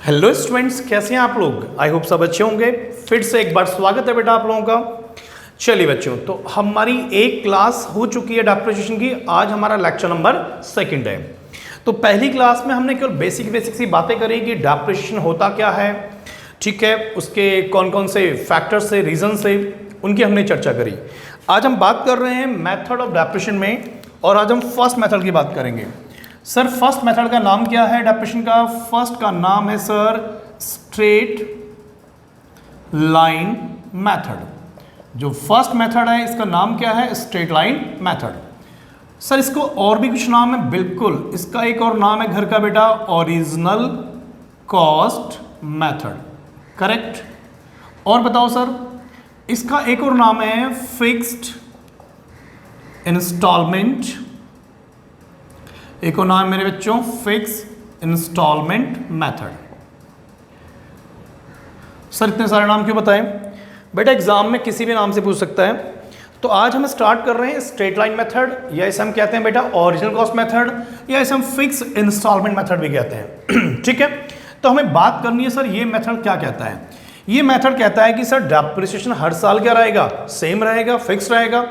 Hello students, कैसे हैं आप लोग। आई होप सब अच्छे होंगे। फिर से एक बार स्वागत है बेटा आप लोगों का। चलिए बच्चों, तो हमारी एक क्लास हो चुकी है डेप्रिसिएशन की। आज हमारा लेक्चर नंबर 2 है। तो पहली क्लास में हमने केवल बेसिक सी बातें करी कि डेप्रिसिएशन होता क्या है, ठीक है, उसके कौन कौन से फैक्टर्स से, रीजन से, उनकी हमने चर्चा करी। आज हम बात कर रहे हैं मेथड ऑफ डेप्रिसिएशन में, और आज हम फर्स्ट मेथड की बात करेंगे। सर फर्स्ट मेथड का नाम क्या है डेप्रिसिएशन का? फर्स्ट का नाम है सर स्ट्रेट लाइन मेथड। जो फर्स्ट मेथड है इसका नाम क्या है? Straight line method. सर इसको और भी कुछ नाम है? बिल्कुल, इसका एक और नाम है घर का बेटा, ओरिजिनल कॉस्ट मेथड। करेक्ट। और बताओ सर, इसका एक और नाम है फिक्स्ड इंस्टॉलमेंट। एक और नाम मेरे बच्चों फिक्स इंस्टॉलमेंट मेथड। सर इतने सारे नाम क्यों बताएं? बेटा एग्जाम में किसी भी नाम से पूछ सकता है। तो आज हम स्टार्ट कर रहे हैं स्ट्रेट लाइन मेथड, या इसे हम कहते हैं बेटा ओरिजिनल कॉस्ट मेथड, या इसे हम फिक्स इंस्टॉलमेंट मेथड भी कहते हैं। ठीक है, तो हमें बात करनी है सर ये मेथड क्या कहता है। ये मेथड कहता है कि सर डेप्रिसिएशन हर साल क्या रहेगा? सेम रहेगा, फिक्स रहेगा।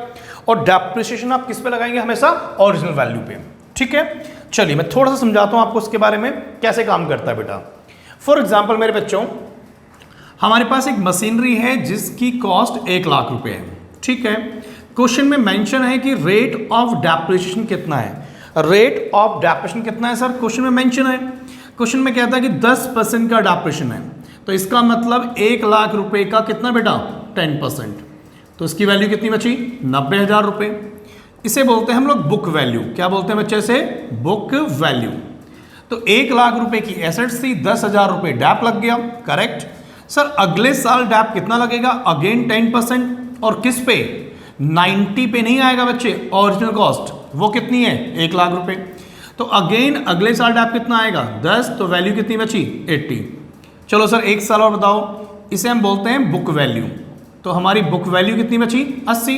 और डेप्रिसिएशन आप किस पे लगाएंगे? हमेशा ओरिजिनल वैल्यू पे। ठीक है, चलिए मैं थोड़ा सा समझाता हूं आपको उसके बारे में कैसे काम करता है बेटा। फॉर एग्जांपल मेरे बच्चों, हमारे पास एक मशीनरी है जिसकी कॉस्ट 1 लाख रुपए है। ठीक है, क्वेश्चन में मेंशन है कि रेट ऑफ डेप्रिसिएशन कितना है। रेट ऑफ डेप्रिसिएशन कितना है सर? क्वेश्चन में मेंशन है। क्वेश्चन में कहता है कि 10% का डेप्रिसिएशन है, तो इसका मतलब 1 लाख रुपए का कितना बेटा? 10%। तो इसकी वैल्यू कितनी बची? 90,000 रुपए। इसे बोलते हैं हम लोग बुक वैल्यू। क्या बोलते हैं बच्चे से? Book value. तो 1 लाख रुपए की एसेट्स थी, 10,000 रुपए डैप लग गया। करेक्ट। सर अगले साल डैप कितना लगेगा? अगेन 10%। और किस पे? 90 पे नहीं आएगा बच्चे, ओरिजिनल कॉस्ट। वो कितनी है? 1 लाख रुपए। तो अगेन अगले साल डैप कितना आएगा? 10। तो वैल्यू कितनी बची? 80। चलो सर एक साल और बताओ। इसे हम बोलते हैं बुक वैल्यू। तो हमारी बुक वैल्यू कितनी बची? 80।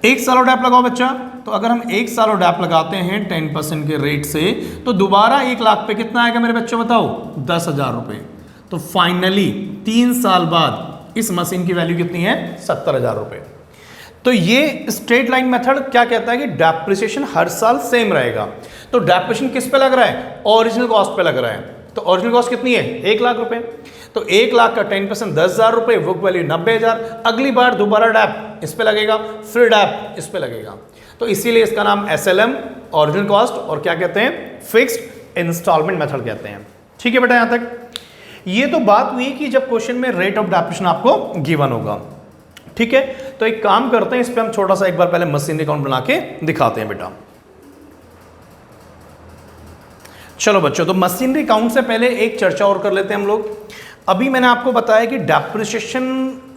1 साल और डैप लगाओ बच्चा। तो अगर हम 1 साल और डैप लगाते हैं 10% के रेट से, तो दोबारा 1 लाख पे कितना आएगा मेरे बच्चों बताओ? 10,000 रुपए। तो फाइनली 3 साल बाद इस मशीन की वैल्यू कितनी है? 70,000 रुपए। तो ये स्ट्रेट लाइन मेथड क्या कहता है कि डेप्रिसिएशन हर साल सेम रहेगा। तो डेप्रिसिएशन किस पे लग रहा है? ओरिजिनल कॉस्ट पे लग रहा है। तो ओरिजिनल कॉस्ट कितनी है? 1 लाख रुपए। तो 1 लाख का 10% 10,000 रुपए, बुक वैल्यू 90,000। अगली बार दोबारा डैप इस पे लगेगा, फिर डैप इस पे लगेगा। तो इसीलिए इसका नाम SLM ओरिजिनल कॉस्ट और क्या कहते हैं? फिक्स्ड इंस्टॉलमेंट मेथड कहते हैं। ठीक है बेटा, यहां तक ये तो बात हुई कि जब क्वेश्चन में रेट ऑफ डेप्रिसिएशन आपको गिवन होगा। ठीक है, तो एक काम करते हैं, इस पे हम छोटा सा एक बार पहले मशीन अकाउंट बना के दिखाते हैं बेटा। चलो बच्चों, तो मशीनरी अकाउंट से पहले एक चर्चा और कर लेते हैं हम लोग। अभी मैंने आपको बताया कि डेप्रिसिएशन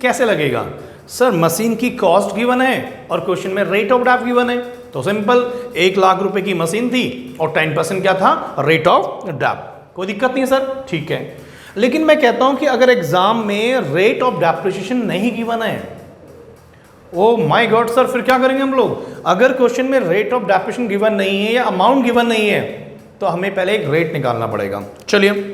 कैसे लगेगा। सर मशीन की कॉस्ट गिवन है और क्वेश्चन में रेट ऑफ डेप गिवन है। तो सिंपल, 1 लाख रुपए की मशीन थी और 10% क्या था? Rate of dep. कोई दिक्कत नहीं सर, ठीक है। लेकिन मैं कहता हूं कि अगर एग्जाम में रेट ऑफ डेप्रिसिएशन नहीं गिवन है, ओ माय गॉड सर, फिर क्या करेंगे हम लोग? अगर क्वेश्चन में रेट ऑफ डेप्रिसिएशन गिवन नहीं है या अमाउंट गिवन नहीं है, तो हमें पहले एक रेट निकालना पड़ेगा। चलिए,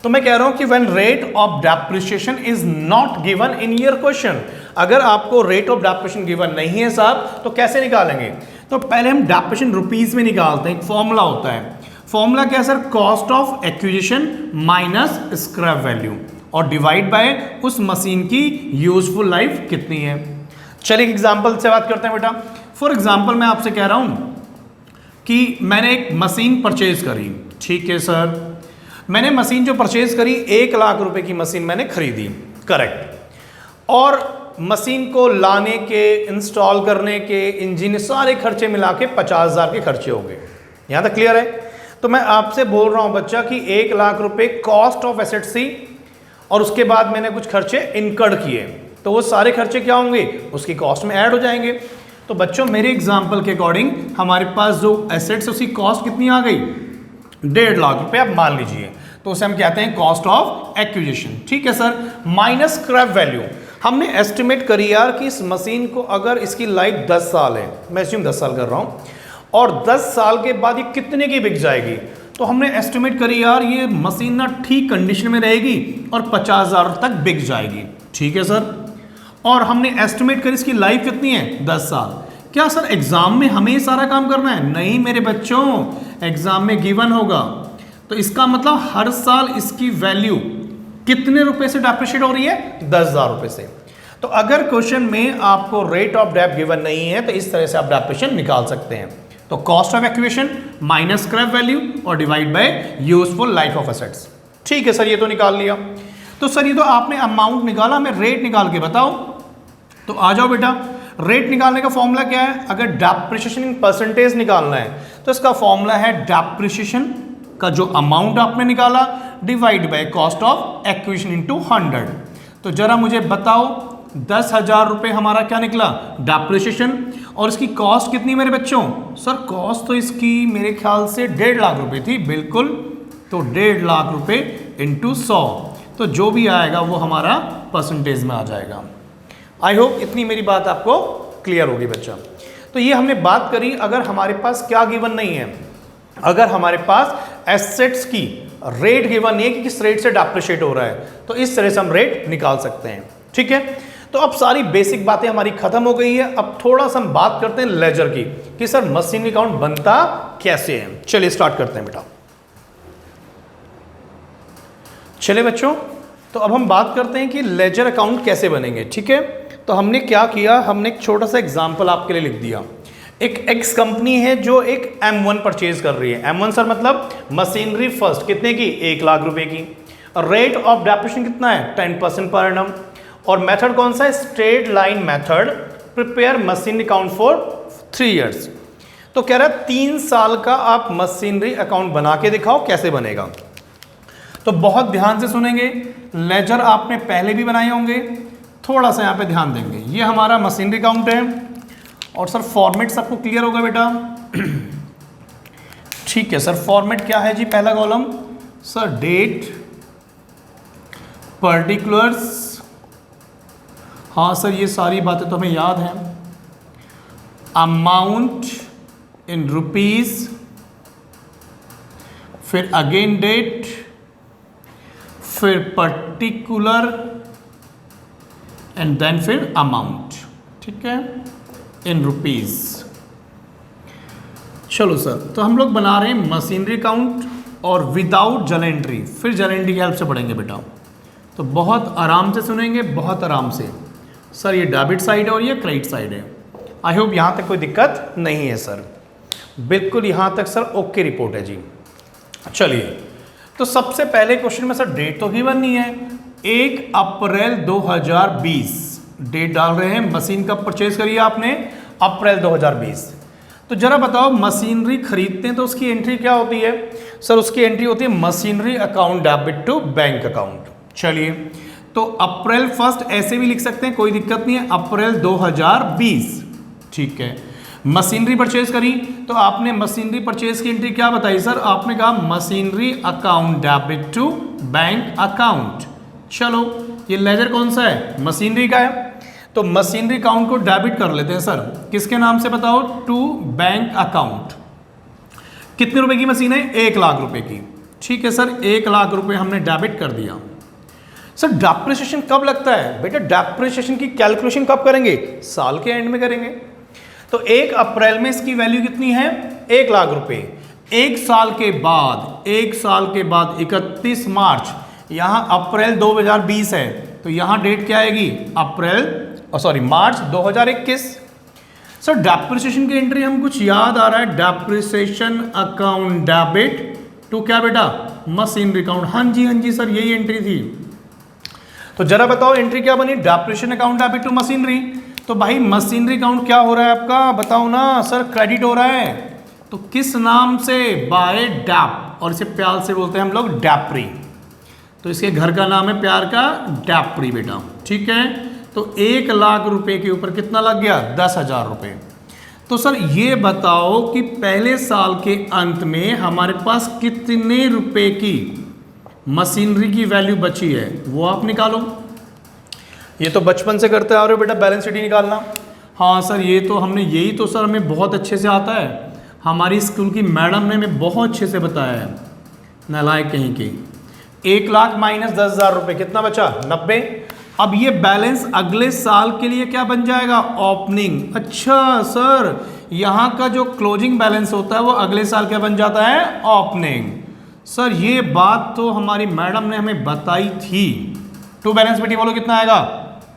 तो मैं कह रहा हूं कि when rate of depreciation is not given in your question, अगर आपको रेट ऑफ डेप्रिसिएशन गिवन नहीं है साहब, तो कैसे निकालेंगे? तो पहले हम डेप्रिसिएशन रुपीस में निकालते हैं। एक फॉर्मूला होता है। फॉर्मूला क्या है sir? Cost of acquisition minus scrap value और डिवाइड बाय उस मशीन की यूजफुल लाइफ कितनी है। चलिए एग्जाम्पल से बात करते हैं बेटा। फॉर एग्जाम्पल मैं आपसे कह रहा हूं कि मैंने एक मशीन परचेज करी। ठीक है सर, मैंने मशीन जो परचेज करी, 1 लाख रुपए की मशीन मैंने खरीदी। करेक्ट। और मशीन को लाने के, इंस्टॉल करने के, इंजन, सारे खर्चे मिला के 50,000 के खर्चे हो गए। यहां तक क्लियर है? तो मैं आपसे बोल रहा हूं बच्चा कि 1 लाख रुपए कॉस्ट ऑफ एसेट्स थी और उसके बाद मैंने कुछ खर्चे इनकर्ड किए, तो वो सारे खर्चे क्या होंगे? उसकी कॉस्ट में ऐड हो जाएंगे। तो बच्चों मेरे एग्जाम्पल के अकॉर्डिंग हमारे पास जो एसेट्स, उसकी कॉस्ट कितनी आ गई? 1.5 लाख रुपए आप मान लीजिए। तो उसे हम कहते हैं कॉस्ट ऑफ एक्विजिशन। ठीक है सर। माइनस स्क्रैप वैल्यू, हमने एस्टिमेट करी यार कि इस मशीन को अगर इसकी लाइफ 10 साल है, मैं एज्यूम 10 साल कर रहा हूं, और 10 साल के बाद ये कितने की बिक जाएगी? तो हमने एस्टिमेट करी यार ये मशीन ना ठीक कंडीशन में रहेगी और 50,000 तक बिक जाएगी। ठीक है सर। और हमने एस्टिमेट करी इसकी लाइफ कितनी है, 10 साल। क्या सर एग्जाम में हमें सारा काम करना है? नहीं मेरे बच्चों, एग्जाम में गिवन होगा। तो इसका मतलब हर साल इसकी वैल्यू कितने रुपए से डेप्रिशिएट हो रही है? 10,000 रुपए से। तो अगर क्वेश्चन में आपको रेट ऑफ डेप गिवन नहीं है तो इस तरह से आप डेप्रिशिएशन निकाल सकते हैं। तो cost of acquisition minus scrap value और divide by useful life of assets. ठीक है सर, ये तो निकाल लिया। तो सर ये तो आपने अमाउंट निकाला, हमें रेट निकाल के बताओ। तो आ जाओ बेटा, रेट निकालने का फॉर्मूला क्या है? अगर डेप्रिसिएशन इन परसेंटेज निकालना है तो इसका फॉर्मूला है डेप्रिसिएशन का जो अमाउंट आपने निकाला divide by cost of acquisition into 100। तो जरा मुझे बताओ 10,000 रुपये हमारा क्या निकला? डेप्रिसिएशन। और इसकी कॉस्ट कितनी मेरे बच्चों? सर कॉस्ट तो इसकी मेरे ख्याल से 1.5 लाख रुपए थी। बिल्कुल, तो 1.5 लाख रुपए इंटू 100, तो जो भी आएगा वो हमारा परसेंटेज में आ जाएगा। आई होप इतनी मेरी बात आपको क्लियर होगी बच्चा। तो ये हमने बात करी अगर हमारे पास क्या गिवन नहीं है, अगर हमारे पास एसेट्स की रेट गिवन नहीं है कि किस रेट से डेप्रिशिएट हो रहा है, तो इस तरह से हम रेट निकाल सकते हैं। ठीक है, तो अब सारी बेसिक बातें हमारी खत्म हो गई है। अब थोड़ा सा हम बात करते हैं लेजर की कि सर मशीनरी अकाउंट बनता कैसे है। चलिए स्टार्ट करते हैं बेटा। चलिए बच्चों, तो अब हम बात करते हैं कि लेजर अकाउंट कैसे बनेंगे। ठीक है, तो हमने क्या किया, हमने एक छोटा सा एग्जाम्पल आपके लिए लिख दिया। एक एक्स कंपनी है जो एक M1 परचेज कर रही है। M1 सर मतलब मशीनरी फर्स्ट, कितने की? 1 लाख रुपए की। रेट ऑफ डेप्रिसिएशन कितना है? 10% पर एनम। और मेथड कौन सा है? Straight line method. Prepare machinery account for 3 years. तो कह रहा है 3 साल का आप मशीनरी अकाउंट बना के दिखाओ कैसे बनेगा। तो बहुत ध्यान से सुनेंगे। लेजर आपने पहले भी बनाए होंगे, थोड़ा सा यहाँ पे ध्यान देंगे। ये हमारा मशीनरी अकाउंट है और सर फॉर्मेट सबको क्लियर होगा बेटा? ठीक है सर, फॉर्मेट क्या है जी? पहला कॉलम सर डेट, पर्टिकुलर्स, हाँ सर ये सारी बातें तो हमें याद हैं। अमाउंट इन रुपीज, फिर अगेन डेट, फिर पर्टिकुलर एंड देन फिर अमाउंट। ठीक है, इन रुपीज। चलो सर, तो हम लोग बना रहे हैं मशीनरी अकाउंट और विदाउट जर्नल एंट्री, फिर जर्नल एंट्री की हेल्प से पढ़ेंगे बेटा। तो बहुत आराम से सुनेंगे, बहुत आराम से। सर ये डेबिट साइड है और ये क्रेडिट साइड है। आई होप यहाँ तक कोई दिक्कत नहीं है सर। बिल्कुल यहाँ तक सर ओके रिपोर्ट है जी। चलिए, तो सबसे पहले क्वेश्चन में सर डेट तो गिवन नहीं है। 1 अप्रैल 2020 डेट डाल रहे हैं। मशीन कब परचेज करी है आपने? अप्रैल 2020। तो जरा बताओ मशीनरी खरीदते हैं तो उसकी एंट्री क्या होती है? सर उसकी एंट्री होती है machinery account debit to bank account. चलिए, तो अप्रैल 1 ऐसे भी लिख सकते हैं, कोई दिक्कत नहीं है। अप्रैल 2020। ठीक है, मशीनरी परचेज करी तो आपने मशीनरी परचेज की एंट्री क्या बताई सर? आपने कहा machinery account debit to bank account. चलो, ये लेजर कौन सा है? मशीनरी का है। तो मशीनरी अकाउंट को डेबिट कर लेते हैं सर, किसके नाम से बताओ? To bank account. कितने रुपए की मशीन है? 1 लाख रुपए की। ठीक है सर, 1 लाख रुपए हमने डेबिट कर दिया। सर डेप्रिसिएशन कब लगता है? बेटा डेप्रिसिएशन की कैलकुलेशन कब करेंगे? साल के एंड में करेंगे। तो 1 अप्रैल में इसकी वैल्यू कितनी है? 1 लाख रुपए। 1 साल के बाद 31 मार्च, यहाँ अप्रैल 2020 है तो यहाँ डेट क्या आएगी? मार्च 2021। सर डेप्रिसिएशन की एंट्री हम कुछ याद आ रहा है, डेप्रिसिएशन अकाउंट डेबिट टू क्या बेटा? Machinery account. हाँ जी सर, यही एंट्री थी। तो जरा बताओ एंट्री क्या बनी? Depreciation account debit to machinery. तो भाई मशीनरी अकाउंट क्या हो रहा है आपका? बताओ ना सर। क्रेडिट हो रहा है। तो किस नाम से? बाय डैप, और इसे प्यार से बोलते हैं हम लोग डैप्री। तो इसके घर का नाम है प्यार का डैप्री बेटा। ठीक है, तो 1 लाख रुपए के ऊपर कितना लग गया? 10,000 रुपये। तो सर ये बताओ कि पहले साल के अंत में हमारे पास कितने रुपए की मशीनरी की वैल्यू बची है, वो आप निकालो। ये तो बचपन से करते आ रहे हो बेटा, बैलेंस शीट निकालना। हाँ सर, ये तो हमने, यही तो सर हमें बहुत अच्छे से आता है। हमारी स्कूल की मैडम ने हमें बहुत अच्छे से बताया है। नालायक कहीं की। 1,00,000 माइनस 10,000 रुपये कितना बचा? 90। अब ये बैलेंस अगले साल के लिए क्या बन जाएगा? ओपनिंग। अच्छा सर, यहाँ का जो क्लोजिंग बैलेंस होता है वो अगले साल क्या बन जाता है? ओपनिंग। सर ये बात तो हमारी मैडम ने हमें बताई थी। टू बैलेंस बेटी बोलो कितना आएगा?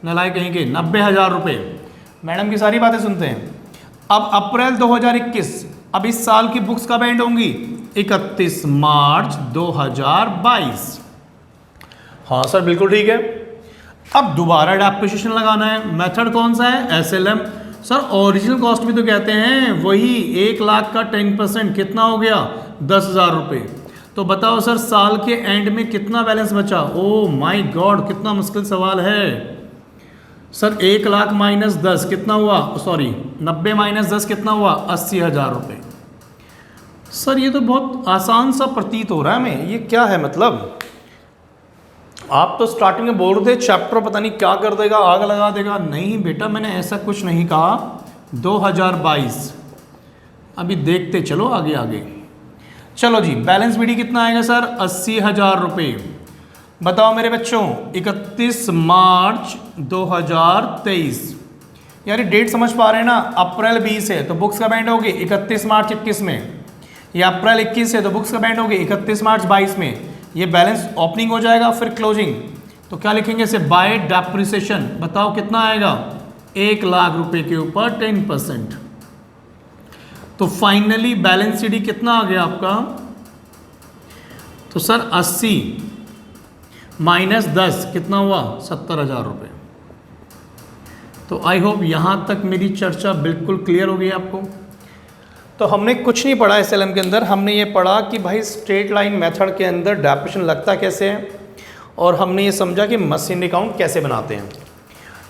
नालायक कहीं के 90,000 रुपये। मैडम की सारी बातें सुनते हैं। अब अप्रैल 2021, अब इस साल की बुक्स कब एंड होंगी? 31 मार्च 2022। हाँ सर बिल्कुल ठीक है। अब दोबारा डेप्रिसिएशन लगाना है। मेथड कौन सा है? एसएलएम। सर ओरिजिनल कॉस्ट भी तो कहते हैं वही 1,00,000 का 10% कितना हो गया? 10,000 रुपये। तो बताओ सर साल के एंड में कितना बैलेंस बचा? ओ माय गॉड, कितना मुश्किल सवाल है सर। 1,00,000 माइनस 10 कितना हुआ? सॉरी 90 माइनस 10 कितना हुआ? 80,000 रुपये। सर ये तो बहुत आसान सा प्रतीत हो रहा है हमें, ये क्या है मतलब? आप तो स्टार्टिंग में बोल रहे थे चैप्टर पता नहीं क्या कर देगा, आग लगा देगा। नहीं बेटा, मैंने ऐसा कुछ नहीं कहा। 2022 अभी देखते चलो आगे आगे। चलो जी, बैलेंस बीडी कितना आएगा सर? 80,000 रुपये। बताओ मेरे बच्चों, 31 मार्च 2023। यार ये डेट समझ पा रहे हैं ना? अप्रैल 20 है तो बुक्स कब एंड होगी? 31 मार्च 21 में। या अप्रैल 21 है तो बुक्स कब एंड होगी? 31 मार्च 22 में। ये बैलेंस ओपनिंग हो जाएगा, फिर क्लोजिंग। तो क्या लिखेंगे इसे? Bye depreciation. बताओ कितना आएगा? 1,00,000 रुपये के ऊपर 10%। तो फाइनली बैलेंस सीडी कितना आ गया आपका? तो सर 80 माइनस 10 कितना हुआ? 70,000 रुपये। तो आई होप यहाँ तक मेरी चर्चा बिल्कुल क्लियर हो गई आपको। तो हमने कुछ नहीं पढ़ा एसएलएम के अंदर, हमने ये पढ़ा कि भाई स्ट्रेट लाइन मेथड के अंदर डेप्रिसिएशन लगता कैसे है, और हमने ये समझा कि मशीनरी अकाउंट कैसे बनाते हैं।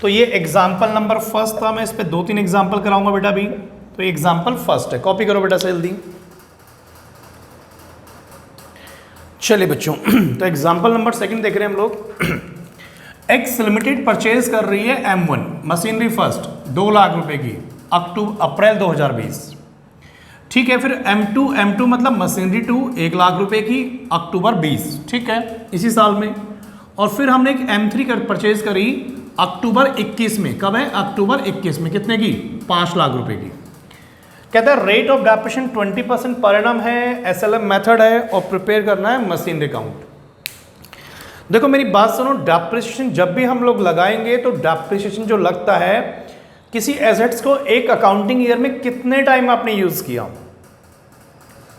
तो ये एग्जाम्पल नंबर फर्स्ट था। मैं इस पर 2-3 एग्जाम्पल कराऊंगा बेटा अभी। तो एग्जाम्पल फर्स्ट है, कॉपी करो बेटा से जल्दी। चलिए बच्चों, तो एग्जाम्पल नंबर सेकंड देख रहे हैं हम लोग। एक्स लिमिटेड परचेज कर रही है M1 मशीनरी फर्स्ट 2,00,000 रुपए की अप्रैल 2020। ठीक है, फिर M2 मतलब मशीनरी 2 1,00,000 रुपए की अक्टूबर 20। ठीक है, इसी साल में। और फिर हमने एक M3 परचेज करी अक्टूबर 21 में। कब है? अक्टूबर 21 में। कितने की? 5,00,000 रुपए की। कहता है rate of depreciation 20% per annum है, एसएलएम मेथड है, और प्रिपेयर करना है मशीनरी अकाउंट। देखो मेरी बात सुनो, डेप्रिसिएशन जब भी हम लोग लगाएंगे तो डेप्रिसिएशन जो लगता है किसी एसेट्स को एक अकाउंटिंग ईयर में कितने टाइम आपने यूज किया।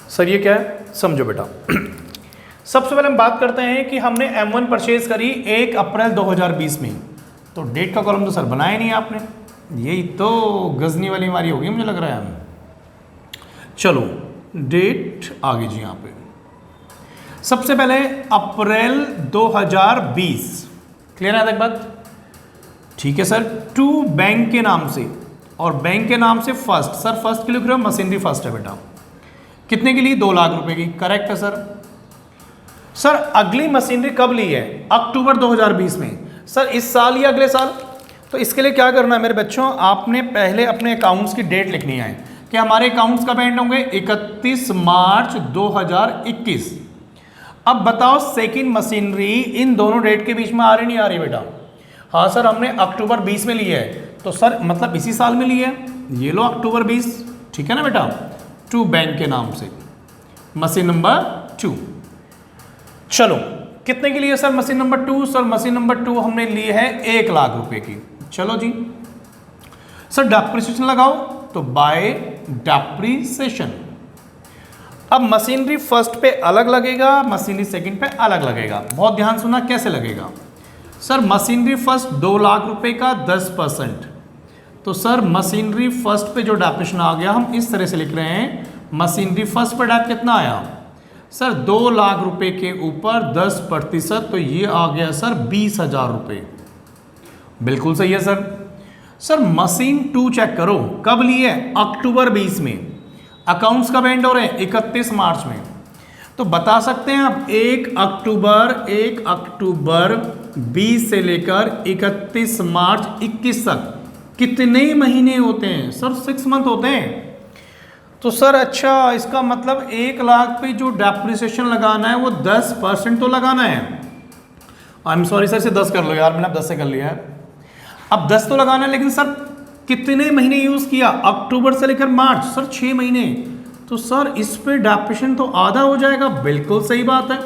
सर ये क्या है? समझो बेटा। सबसे पहले हम बात करते हैं कि हमने M1 परचेज करी 1 अप्रैल 2020 में। तो डेट का कॉलम तो सर बनाया नहीं आपने। यही तो गजनी वाली हमारी होगी मुझे लग रहा है। चलो डेट आगे जी। यहाँ पे सबसे पहले अप्रैल 2020। क्लियर है तक बात? ठीक है सर। टू बैंक के नाम से, और बैंक के नाम से फर्स्ट। सर फर्स्ट के लिए लिख रहे हो? मशीनरी फर्स्ट है बेटा। कितने के लिए? 2,00,000 रुपए की। करेक्ट है सर। सर अगली मशीनरी कब ली है? अक्टूबर 2020 में। सर इस साल या अगले साल? तो इसके लिए क्या करना है मेरे बच्चों, आपने पहले अपने अकाउंट्स की डेट लिखनी है कि हमारे अकाउंट्स कब एंड होंगे? 31 मार्च 2021। अब बताओ सेकंड मशीनरी इन दोनों डेट के बीच में आ रही नहीं आ रही बेटा? हाँ सर, हमने अक्टूबर 20 में लिया है, तो सर मतलब इसी साल में लिया है। ये लो अक्टूबर 20। ठीक है ना बेटा? टू बैंक के नाम से मशीन नंबर 2। चलो कितने की लिए sir machine number 2? Sir machine number 2 हमने ली है 1,00,000 रुपए की। चलो जी सर डेप्रिसिएशन लगाओ, तो बाय डेप्रिसिएशन। अब मशीनरी फर्स्ट पे अलग लगेगा, मशीनरी सेकंड पे अलग लगेगा। बहुत ध्यान सुना कैसे लगेगा। सर मशीनरी फर्स्ट 2,00,000 रुपए का 10%। तो सर मशीनरी फर्स्ट पे जो डेप्रिसिएशन आ गया, हम इस तरह से लिख रहे हैं। मशीनरी फर्स्ट पे डेप कितना आया सर? 2,00,000 रुपए के ऊपर 10%, तो ये आ गया सर 20,000 रुपये। बिल्कुल सही है सर। सर मशीन 2 चेक करो, कब ली है? अक्टूबर 20 में। अकाउंट्स कब एंड हो रहे हैं? 31 मार्च में। तो बता सकते हैं आप 1 अक्टूबर 20 से लेकर 31 मार्च 21 तक कितने महीने होते हैं? सर 6 मंथ होते हैं। तो सर अच्छा, इसका मतलब 1 लाख पे जो डेप्रिसिएशन लगाना है वो 10% तो लगाना है। आई एम सॉरी सर, से 10 कर लो यार, मैंने अब 10 से कर लिया है। अब 10 तो लगाना है, लेकिन सर कितने महीने यूज़ किया? अक्टूबर से लेकर मार्च, सर 6 महीने। तो सर इस पे डेप्रिसिएशन तो आधा हो जाएगा। बिल्कुल सही बात है,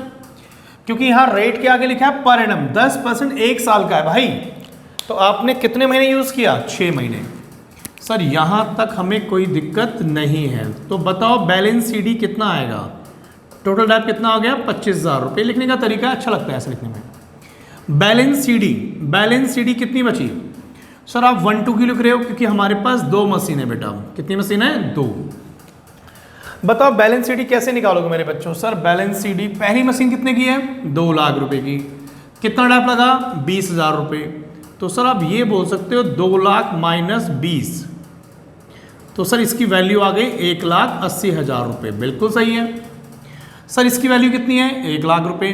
क्योंकि यहाँ रेट के आगे लिखा है पर एनम, 10% 1 साल का है भाई। तो आपने कितने महीने यूज़ किया? 6 महीने। सर यहाँ तक हमें कोई दिक्कत नहीं है। तो बताओ बैलेंस सीडी कितना आएगा? टोटल डेट कितना हो गया? 25,000 रुपये। लिखने का तरीका अच्छा लगता है ऐसे लिखने में। बैलेंस सीडी कितनी बची? सर आप 1 2 की लिख रहे हो क्योंकि हमारे पास 2 मशीन है बेटा। कितनी मशीन है? 2। बताओ बैलेंस सीडी कैसे निकालोगे मेरे बच्चों? सर बैलेंस सीडी, पहली मशीन कितने की है? 2 लाख रुपए की। कितना डेट लगा? 20,000 रुपये। तो सर आप ये बोल सकते हो 2 लाख माइनस 20, तो सर इसकी वैल्यू आ गई 1,80,000 रुपये। बिल्कुल सही है। सर इसकी वैल्यू कितनी है? 1 लाख रुपये।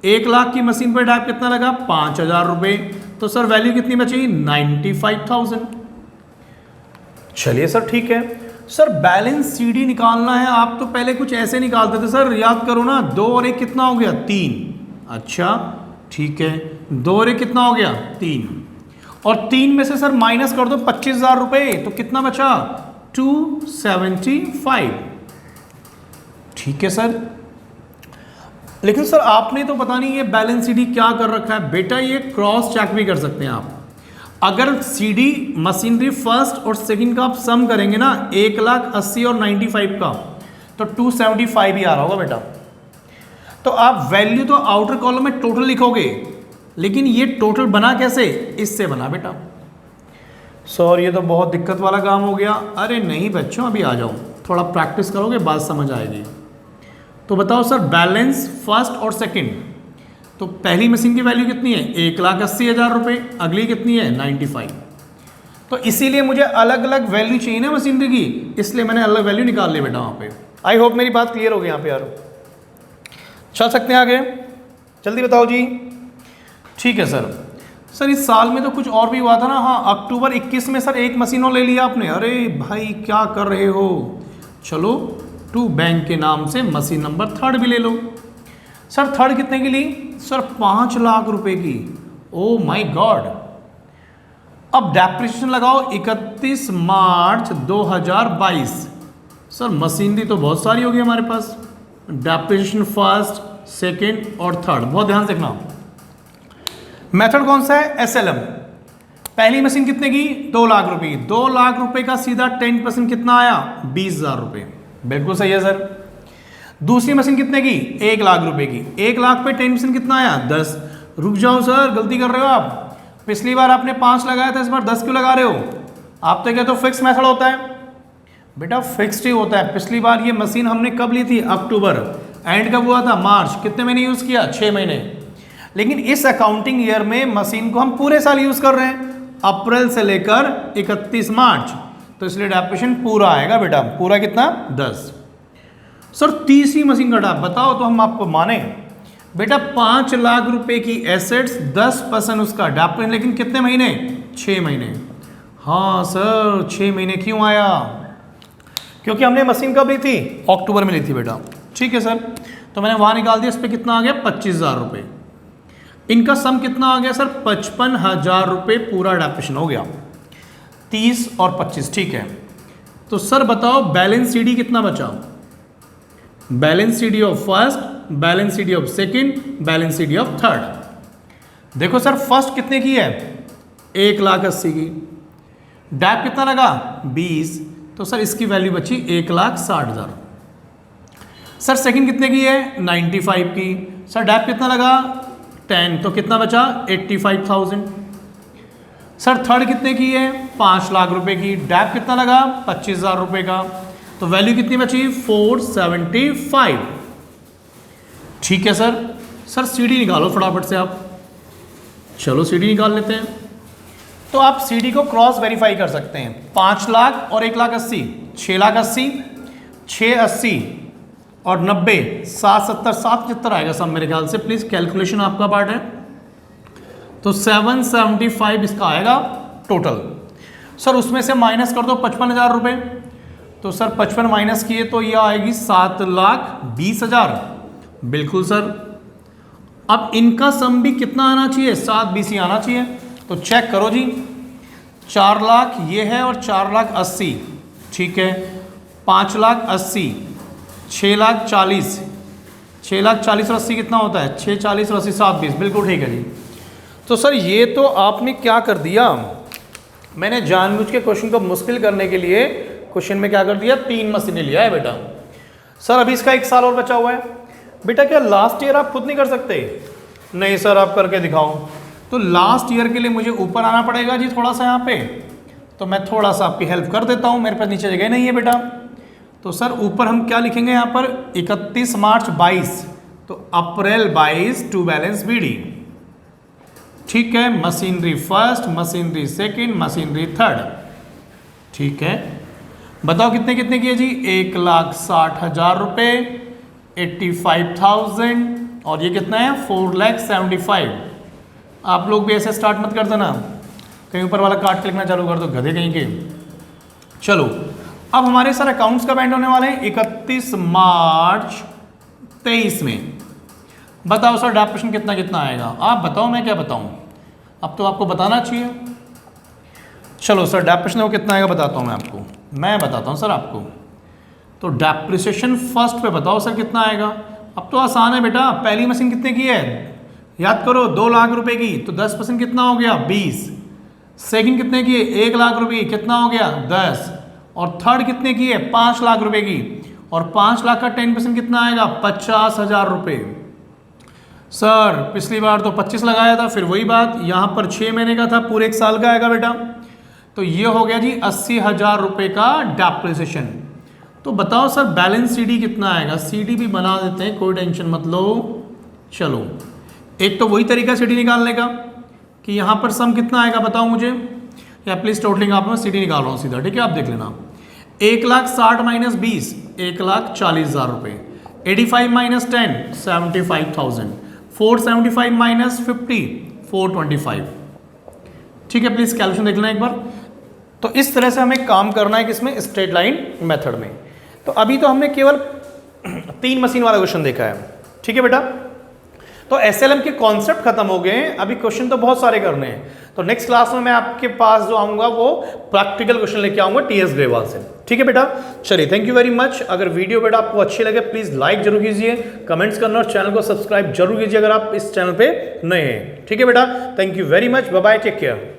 1 लाख की मशीन पर डाक कितना लगा? 5,000 रुपये। तो सर वैल्यू कितनी बची? 95,000। चलिए सर ठीक है। सर बैलेंस सीडी निकालना है, आप तो पहले कुछ ऐसे निकालते थे सर, याद करो ना। 2 और 1 कितना हो गया? 3। अच्छा ठीक है, 2 और 1 कितना हो गया? 3। और 3 में से सर माइनस कर दो 25,000 रुपये, तो कितना बचा? 275। ठीक है सर। लेकिन सर आपने तो पता नहीं ये बैलेंस सीडी क्या कर रखा है बेटा। ये क्रॉस चेक भी कर सकते हैं आप। अगर सीडी मशीनरी फर्स्ट और सेकंड का आप सम करेंगे ना, 1,80,000 और 95 का, तो 275 ही आ रहा होगा बेटा। तो आप वैल्यू तो आउटर कॉलम में टोटल लिखोगे, लेकिन ये टोटल बना कैसे? इससे बना बेटा। सर ये तो बहुत दिक्कत वाला काम हो गया। अरे नहीं बच्चों, अभी आ जाओ, थोड़ा प्रैक्टिस करोगे बात समझ आएगी। तो बताओ सर बैलेंस फर्स्ट और सेकंड, तो पहली मशीन की वैल्यू कितनी है? 1,80,000 रुपये। अगली कितनी है? 95। तो इसीलिए मुझे अलग अलग वैल्यू चाहिए ना मशीनरी की, इसलिए मैंने अलग वैल्यू निकाल ली बेटा वहाँ पे। आई होप मेरी बात क्लियर हो गई यहाँ पे यार। चल सकते हैं आगे? जल्दी बताओ जी। ठीक है सर। सर इस साल में तो कुछ और भी हुआ था ना। हाँ, अक्टूबर 21 में सर 1 मशीन और ले लिया आपने। अरे भाई क्या कर रहे हो? चलो टू बैंक के नाम से मशीन नंबर 3 भी ले लो। सर 3 कितने की ली? सर 5 लाख रुपए की। Oh my God. अब डेप्रिसिएशन लगाओ 31 मार्च 2022। सर मशीनरी तो बहुत सारी होगी हमारे पास। डेप्रिसिएशन फर्स्ट, सेकंड और थर्ड, बहुत ध्यान से देखना। मेथड कौन सा है? एसएलएम। पहली मशीन कितने की? 2 लाख रुपए। 2 लाख रुपए का सीधा 10% कितना आया? 20,000 रुपये। बिल्कुल सही है सर। दूसरी मशीन कितने की? 1 लाख रुपए की। 1 लाख पे 10% कितना आया? 10। रुक जाओ सर, गलती कर रहे हो आप। पिछली बार आपने 5 लगाया था, इस बार 10 क्यों लगा रहे हो? आप तो कहते हो फिक्स मेथड होता है। बेटा फिक्स्ड ही होता है। पिछली बार ये मशीन हमने कब ली थी? अक्टूबर। एंड कब हुआ था? मार्च। कितने महीने यूज़ किया? 6 महीने। लेकिन इस अकाउंटिंग ईयर में मशीन को हम पूरे साल यूज़ कर रहे हैं, अप्रैल से लेकर 31 मार्च। तो इसलिए डेप्रिसिएशन पूरा आएगा बेटा। पूरा कितना? 10। सर तीसरी मशीन का डाप बताओ तो हम आपको माने। बेटा 5 लाख रुपए की एसेट्स, 10% उसका डेप्रिसिएशन, लेकिन कितने महीने? 6 महीने। हाँ सर 6 महीने क्यों आया? क्योंकि हमने मशीन कब ली थी? अक्टूबर में ली थी बेटा। ठीक है सर, तो मैंने वहाँ निकाल दिया। इस पर कितना आ गया? 25,000 रुपये। इनका सम कितना आ गया सर? 55,000 रुपये पूरा डेप्रिसिएशन हो गया। 30 और 25। ठीक है, तो सर बताओ बैलेंस सीडी कितना बचा? Balance CD of first, balance CD of second, balance CD of third. देखो सर फर्स्ट कितने की है? 1,80,000 की। डैप कितना लगा? 20। तो सर इसकी वैल्यू बची 1,60,000। सर सेकंड कितने की है? 95 की। सर डैप कितना लगा? 10। तो कितना बचा? 85,000। सर थर्ड कितने की है? 5 लाख रुपए की। डैप कितना लगा? 25,000 रुपये का। तो वैल्यू कितनी बची? 475। ठीक है सर। सर सीडी निकालो फटाफट से आप। चलो सीडी निकाल लेते हैं। तो आप सीडी को क्रॉस वेरीफाई कर सकते हैं। 5 लाख और 1,80,000, 6,80,000, 680 और 90, 770, 775 आएगा सब मेरे ख्याल से। प्लीज़ कैलकुलेशन आपका पार्ट है। तो 775 इसका आएगा टोटल। सर उसमें से माइनस कर दो 55,000 रुपये। तो सर 55 माइनस किए तो ये आएगी 7,20,000। बिल्कुल सर। अब इनका सम भी कितना आना चाहिए, 7,20 ही आना चाहिए। तो चेक करो जी, 4 लाख ये है और 4,80,000, ठीक है। 5,80,000, 6,40,000, 6,40,000 और 80 कितना होता है, 6,40 और 80 7,20, बिल्कुल ठीक है जी। तो सर ये तो आपने क्या कर दिया, मैंने जानबूझ के क्वेश्चन को मुश्किल करने के लिए क्वेश्चन में क्या कर दिया, 3 मशीनें लिया है बेटा। सर अभी इसका 1 साल और बचा हुआ है बेटा, क्या लास्ट ईयर आप खुद नहीं कर सकते? नहीं सर आप करके दिखाओ। तो लास्ट ईयर के लिए मुझे ऊपर आना पड़ेगा जी थोड़ा सा यहाँ पे, तो मैं थोड़ा सा आपकी हेल्प कर देता हूँ, मेरे पास नीचे जगह नहीं है बेटा। तो सर ऊपर हम क्या लिखेंगे यहाँ पर, 31 मार्च 22, तो अप्रैल 22 टू बैलेंस BD, ठीक है। Machinery first, machinery second, machinery third, ठीक है। बताओ कितने कितने किए जी, 1,60,000 रुपये, 85,000, और ये कितना है 4,75,000। आप लोग भी ऐसे स्टार्ट मत कर देना, कहीं ऊपर वाला काट के लिखना चालू कर दो, गधे कहीं के। चलो अब हमारे सर अकाउंट्स कब एंड होने वाले हैं, 31 मार्च 23 में। बताओ सर डेप्रिसिएशन कितना कितना आएगा, आप बताओ मैं क्या बताऊं, अब तो आपको बताना चाहिए। चलो सर डेप्रिसिएशन वो कितना आएगा बताता हूं मैं बताता हूं सर आपको। तो डेप्रिसिएशन फर्स्ट पे बताओ सर कितना आएगा। अब तो आसान है बेटा, पहली मशीन कितने की है याद करो, 2 लाख रुपए की, तो 10% कितना हो गया 20। सेकंड कितने की है, 1 लाख रुपए, कितना हो गया 10। और थर्ड कितने की है 5 लाख रुपए की, और 5 लाख का 10% कितना आएगा 50,000 रुपए। सर पिछली बार तो 25 लगाया था, फिर वही बात, यहाँ पर 6 महीने का था, पूरे 1 साल का आएगा बेटा। तो ये हो गया जी 80,000 रुपए का डेप्रिसिएशन। तो बताओ सर बैलेंस CD कितना आएगा, CD भी बना देते हैं, कोई टेंशन मत लो। चलो एक तो वही तरीका CD निकालने का कि यहाँ पर सम कितना आएगा बताओ मुझे, या प्लीज टोटलिंग आप, मैं CD निकाल रहा हूँ सीधा, ठीक है आप देख लेना। 1,60,000 माइनस 20, 1,40,000 रुपये। 85 माइनस 10, 75,000। 475 माइनस 50, 425, ठीक है। प्लीज कैलकुलेशन देख लेना एक बार। तो इस तरह से हमें काम करना है किसमें, स्ट्रेट लाइन मेथड में। तो अभी तो हमने केवल 3 मशीन वाला क्वेश्चन देखा है, ठीक है बेटा। तो SLM के कॉन्सेप्ट खत्म हो गए हैं, अभी क्वेश्चन तो बहुत सारे करने हैं। तो नेक्स्ट क्लास में मैं आपके पास जो आऊंगा वो प्रैक्टिकल क्वेश्चन लेके आऊंगा TS ग्रेवाल से, ठीक है बेटा। चलिए थैंक यू वेरी मच। अगर वीडियो बेटा आपको अच्छी लगे प्लीज लाइक जरूर कीजिए, कमेंट्स करना और चैनल को सब्सक्राइब जरूर कीजिए अगर आप इस चैनल पे नए हैं, ठीक है बेटा। Thank you very much, bye bye, take care.